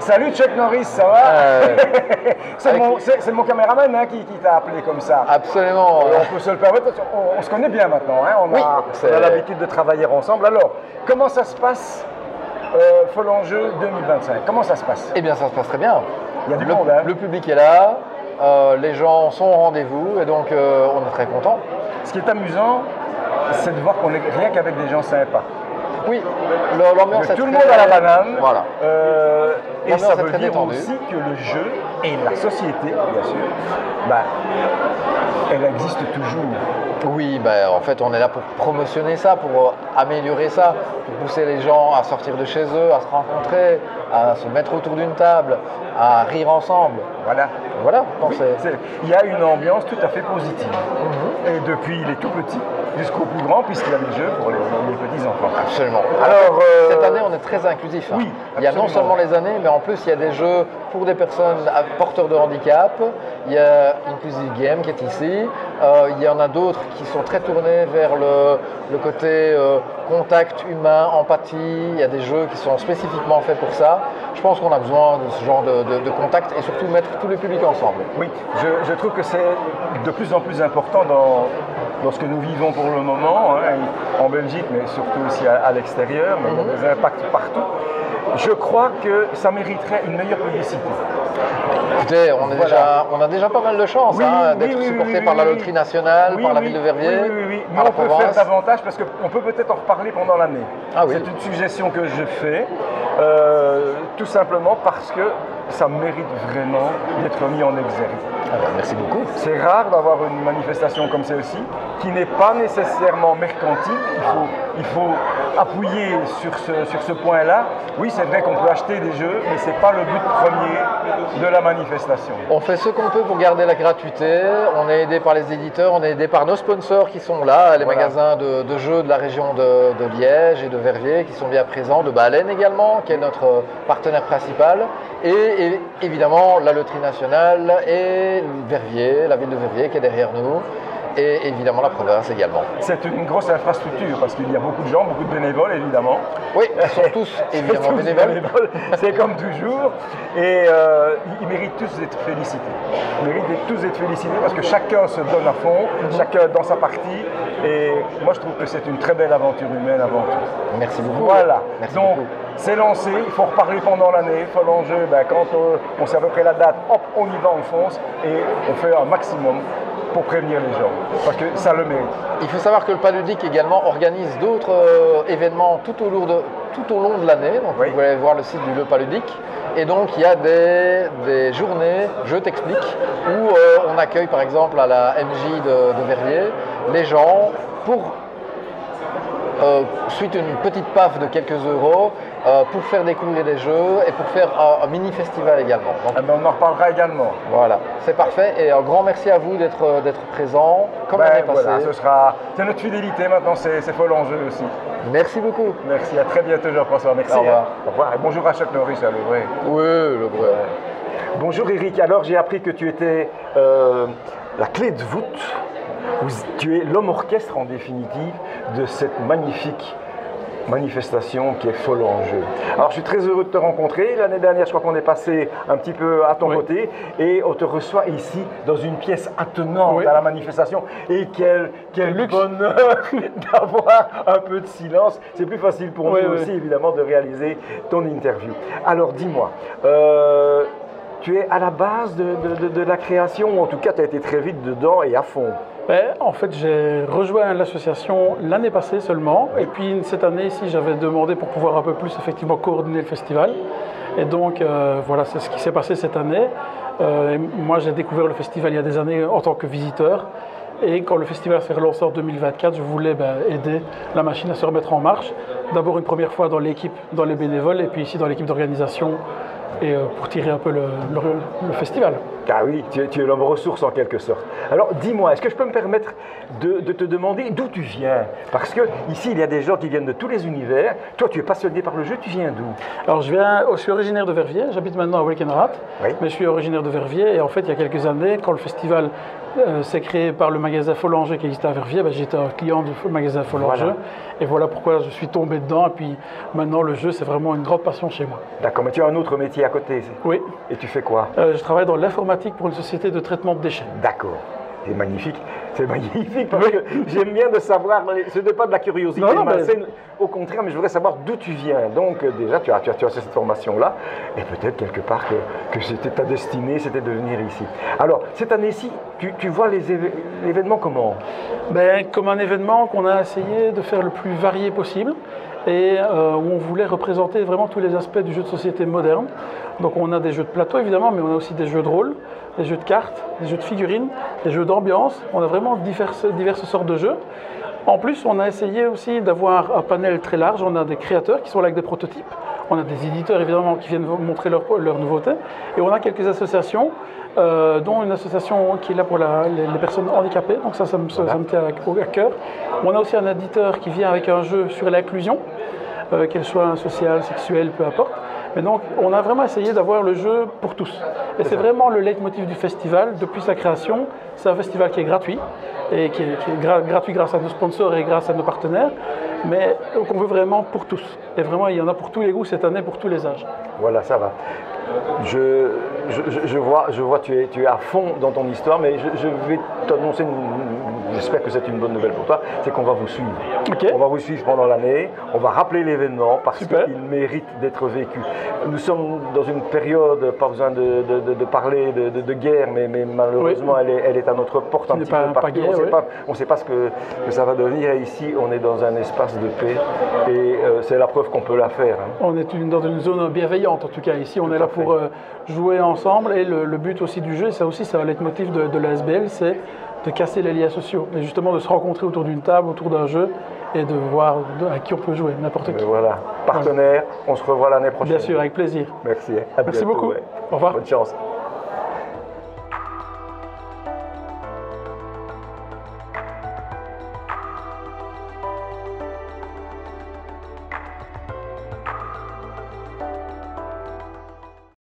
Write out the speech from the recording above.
Salut Chuck Norris, ça va? C'est mon caméraman hein, qui t'a appelé comme ça. Absolument. On peut se le permettre, on se connaît bien maintenant, hein, on a l'habitude de travailler ensemble. Alors, comment ça se passe Folle en Jeu 2025? Comment ça se passe? Eh bien, ça se passe très bien. Il y a du monde, hein. Le public est là, les gens sont au rendez-vous et donc on est très contents. Ce qui est amusant, c'est de voir qu'on est rien qu'avec des gens sympas. Oui, l'ambiance est tout le monde à la banane. Voilà. Et ça veut dire aussi que le jeu et la société, bien sûr, elle existe toujours. Oui, en fait, on est là pour promotionner ça, pour améliorer ça, pour pousser les gens à sortir de chez eux, à se rencontrer, à se mettre autour d'une table, à rire ensemble. Voilà. Oui, il y a une ambiance tout à fait positive. Et depuis les tout petits jusqu'aux plus grands, puisqu'il y a des jeux pour les petits enfants. Absolument. Alors, cette année, on est très inclusif. Oui, il y a non seulement les années, mais en plus, il y a des jeux pour des personnes porteurs de handicap. Il y a Inclusive Game qui est ici. Il y en a d'autres qui sont très tournés vers le côté contact humain, empathie. Il y a des jeux qui sont spécifiquement faits pour ça. Je pense qu'on a besoin de ce genre de contact et surtout mettre tous les publics ensemble. Oui, je trouve que c'est de plus en plus important dans ce que nous vivons pour le moment, hein, en Belgique, mais surtout aussi à l'extérieur, mais il y a des impacts partout. Je crois que ça mériterait une meilleure publicité. Écoutez, on a déjà pas mal de chance d'être supporté par la Loterie Nationale, par la ville de Verviers. Oui. Mais on peut faire davantage parce qu'on peut peut-être en reparler pendant l'année. Ah, oui. C'est une suggestion que je fais, tout simplement parce que ça mérite vraiment d'être mis en exergue. Merci beaucoup. C'est rare d'avoir une manifestation comme celle-ci, qui n'est pas nécessairement mercantile. Il faut appuyer sur ce point-là. Oui, c'est vrai qu'on peut acheter des jeux, mais ce n'est pas le but premier de la manifestation. On fait ce qu'on peut pour garder la gratuité. On est aidé par les éditeurs, on est aidé par nos sponsors qui sont là, les magasins de jeux de la région de Liège et de Verviers qui sont bien présents, de Baleine également, qui est notre partenaire principal. Et évidemment, la Loterie Nationale et Verviers, la ville de Verviers qui est derrière nous. Et évidemment la province également. C'est une grosse infrastructure parce qu'il y a beaucoup de gens, beaucoup de bénévoles évidemment. Oui, ils sont tous évidemment bénévoles. C'est comme toujours. Et ils méritent tous d'être félicités. Ils méritent tous d'être félicités parce que chacun se donne à fond, chacun dans sa partie. Et moi je trouve que c'est une très belle aventure humaine avant tout. Merci beaucoup. Voilà. Merci Donc beaucoup. c'est lancé, il faut reparler pendant l'année. Folle en Jeu, quand on sait à peu près la date, hop, on y va, on fonce et on fait un maximum pour prévenir les gens, parce que ça le mérite. Il faut savoir que le Paludic également organise d'autres événements tout au long de l'année. Donc vous pouvez aller voir le site du Le Paludic. Et donc il y a des journées, je t'explique, où on accueille par exemple à la MJ de Verviers les gens pour suite une petite paf de quelques euros pour faire découvrir des jeux et pour faire un mini festival également. Donc, on en reparlera également. Voilà, c'est parfait et un grand merci à vous d'être présents comme l'année passée. Voilà, c'est notre fidélité maintenant, c'est Folle en Jeu aussi. Merci beaucoup. Merci, à très bientôt Jean-François. Merci. Au revoir. Au revoir et bonjour à Chuck Norris, le vrai. Oui, le vrai. Bonjour Eric, alors j'ai appris que tu étais la clé de voûte. Tu es l'homme orchestre en définitive de cette magnifique manifestation qui est Folle en Jeu. Alors je suis très heureux de te rencontrer. L'année dernière, je crois qu'on est passé un petit peu à ton côté et on te reçoit ici dans une pièce attenante à la manifestation. Et quel bonheur d'avoir un peu de silence. C'est plus facile pour nous aussi évidemment de réaliser ton interview. Alors dis-moi, tu es à la base de la création, ou en tout cas tu as été très vite dedans et à fond. En fait, j'ai rejoint l'association l'année passée seulement. Et puis cette année ici, j'avais demandé pour pouvoir un peu plus effectivement coordonner le festival. Et donc voilà, c'est ce qui s'est passé cette année. Moi, j'ai découvert le festival il y a des années en tant que visiteur. Et quand le festival s'est relancé en 2024, je voulais aider la machine à se remettre en marche. D'abord une première fois dans l'équipe, dans les bénévoles, et puis ici dans l'équipe d'organisation. Et pour tirer un peu le festival. Ah oui, tu es l'homme ressource en quelque sorte. Alors dis-moi, est-ce que je peux me permettre de te demander d'où tu viens? Parce que ici, il y a des gens qui viennent de tous les univers. Toi, tu es passionné par le jeu, tu viens d'où? Alors je suis originaire de Verviers, j'habite maintenant à Wilkenrath, mais je suis originaire de Verviers. Et en fait, il y a quelques années, quand le festival c'est créé par le magasin Follanger qui existait à Verviers. J'étais un client du magasin Follanger. Voilà. Et voilà pourquoi je suis tombé dedans. Et puis maintenant, le jeu, c'est vraiment une grande passion chez moi. D'accord, mais tu as un autre métier à côté. Oui. Et tu fais quoi? Je travaille dans l'informatique pour une société de traitement de déchets. D'accord. C'est magnifique parce que j'aime bien de savoir, ce n'est pas de la curiosité malsaine, au contraire, mais je voudrais savoir d'où tu viens. Donc déjà, tu as cette formation-là, et peut-être quelque part que c'était ta destinée, c'était de venir ici. Alors, cette année-ci, tu vois l'événement comment? Comme un événement qu'on a essayé de faire le plus varié possible, et où on voulait représenter vraiment tous les aspects du jeu de société moderne. Donc on a des jeux de plateau évidemment, mais on a aussi des jeux de rôle, des jeux de cartes, des jeux de figurines, des jeux d'ambiance. On a vraiment diverses sortes de jeux. En plus, on a essayé aussi d'avoir un panel très large. On a des créateurs qui sont là avec des prototypes. On a des éditeurs évidemment qui viennent montrer leurs nouveautés. Et on a quelques associations, dont une association qui est là pour les personnes handicapées. Donc ça me tient à cœur. On a aussi un éditeur qui vient avec un jeu sur l'inclusion, qu'elle soit sociale, sexuelle, peu importe. Mais donc, on a vraiment essayé d'avoir le jeu pour tous. Et c'est vraiment le leitmotiv du festival depuis sa création. C'est un festival qui est gratuit, et qui est gratuit grâce à nos sponsors et grâce à nos partenaires, mais qu'on veut vraiment pour tous. Et vraiment, il y en a pour tous les goûts cette année, pour tous les âges. Voilà, ça va. Je vois tu es à fond dans ton histoire, mais je vais t'annoncer, j'espère que c'est une bonne nouvelle pour toi, c'est qu'on va vous suivre. Okay. On va vous suivre pendant l'année, on va rappeler l'événement parce Super. qu'il mérite d'être vécu. Nous sommes dans une période, pas besoin de parler de guerre, mais malheureusement elle est à notre porte un petit peu partout. On ne sait pas ce que ça va devenir, et ici on est dans un espace de paix, et c'est la preuve qu'on peut la faire. Hein. On est dans une zone bienveillante en tout cas. Ici on est là pour jouer ensemble, et le but aussi du jeu, ça aussi c'est un leitmotiv de la SBL, c'est de casser les liens sociaux, et justement de se rencontrer autour d'une table, autour d'un jeu, et de voir à qui on peut jouer, n'importe qui. Voilà, partenaire, on se revoit l'année prochaine. Bien sûr, avec plaisir. Merci. Merci beaucoup. Ouais. Au revoir. Bonne chance.